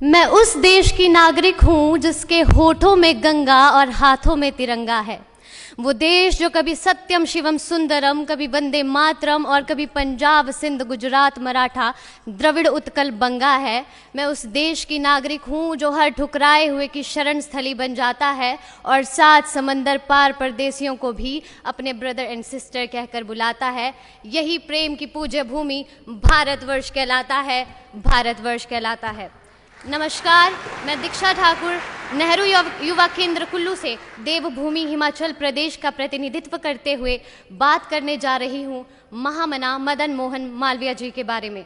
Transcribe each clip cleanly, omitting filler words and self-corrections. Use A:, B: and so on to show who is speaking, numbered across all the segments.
A: मैं उस देश की नागरिक हूँ जिसके होठों में गंगा और हाथों में तिरंगा है। वो देश जो कभी सत्यम शिवम सुंदरम, कभी वंदे मातरम और कभी पंजाब सिंध गुजरात मराठा द्रविड़ उत्कल बंगा है। मैं उस देश की नागरिक हूँ जो हर ठुकराए हुए की शरण स्थली बन जाता है और 7 समंदर पार परदेसियों को भी अपने ब्रदर एंड सिस्टर कहकर बुलाता है। यही प्रेम की पूज्य भूमि भारतवर्ष कहलाता है, भारतवर्ष कहलाता है। नमस्कार, मैं दीक्षा ठाकुर नेहरू युवा केंद्र कुल्लू से देवभूमि हिमाचल प्रदेश का प्रतिनिधित्व करते हुए बात करने जा रही हूँ महामना मदन मोहन मालवीय जी के बारे में।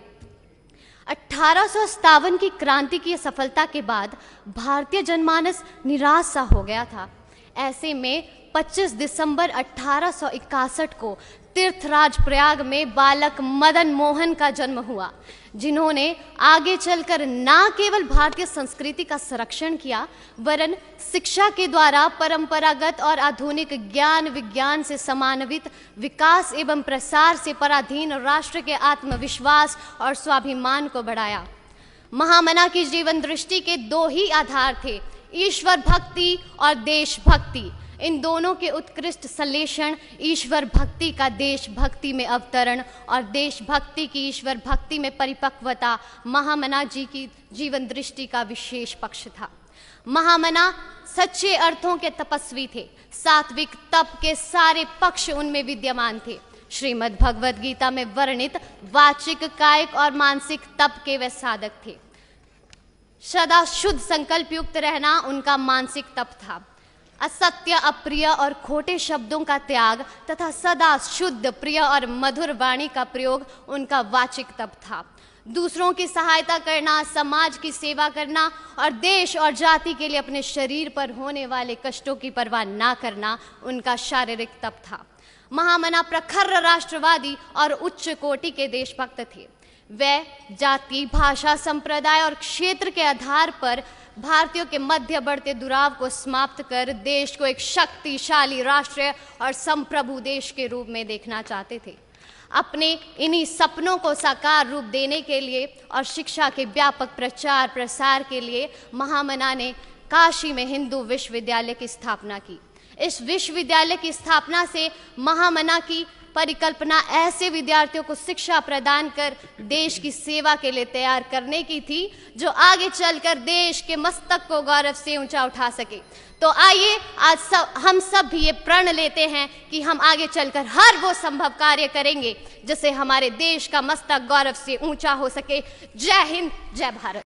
A: 1857 की क्रांति की सफलता के बाद भारतीय जनमानस निराश सा हो गया था। ऐसे में 25 दिसंबर 1861 को तीर्थराज प्रयाग में बालक मदन मोहन का जन्म हुआ, जिन्होंने आगे चलकर न केवल भारतीय संस्कृति का संरक्षण किया वरन शिक्षा के द्वारा परंपरागत और आधुनिक ज्ञान विज्ञान से समान्वित विकास एवं प्रसार से पराधीन राष्ट्र के आत्मविश्वास और स्वाभिमान को बढ़ाया। महामना की जीवन दृष्टि के 2 ही आधार थे, ईश्वर भक्ति और देशभक्ति। इन दोनों के उत्कृष्ट संश्लेषण, ईश्वर भक्ति का देशभक्ति में अवतरण और देशभक्ति की ईश्वर भक्ति में परिपक्वता महामना जी की जीवन दृष्टि का विशेष पक्ष था। महामना सच्चे अर्थों के तपस्वी थे। सात्विक तप के सारे पक्ष उनमें विद्यमान थे। श्रीमद् भगवद गीता में वर्णित वाचिक, कायिक और मानसिक तप के वे साधक थे। सदा शुद्ध संकल्प युक्त रहना उनका मानसिक तप था। असत्य, अप्रिय और खोटे शब्दों का त्याग तथा सदा शुद्ध, प्रिय और मधुर वाणी का प्रयोग उनका वाचिक तप था। दूसरों की सहायता करना, समाज की सेवा करना और देश और जाति के लिए अपने शरीर पर होने वाले कष्टों की परवाह ना करना उनका शारीरिक तप था। महामना प्रखर राष्ट्रवादी और उच्च कोटि के देशभक्त थे। वे जाति, भाषा, संप्रदाय और क्षेत्र के आधार पर भारतीयों के मध्य बढ़ते दुराव को समाप्त कर देश को एक शक्तिशाली राष्ट्र और संप्रभु देश के रूप में देखना चाहते थे। अपने इन्हीं सपनों को साकार रूप देने के लिए और शिक्षा के व्यापक प्रचार प्रसार के लिए महामना ने काशी में हिंदू विश्वविद्यालय की स्थापना की। इस विश्वविद्यालय की स्थापना से महामना की परिकल्पना ऐसे विद्यार्थियों को शिक्षा प्रदान कर देश की सेवा के लिए तैयार करने की थी जो आगे चलकर देश के मस्तक को गौरव से ऊंचा उठा सके। तो आइए आज हम सब भी ये प्रण लेते हैं कि हम आगे चलकर हर वो संभव कार्य करेंगे जिससे हमारे देश का मस्तक गौरव से ऊंचा हो सके। जय हिंद, जय भारत।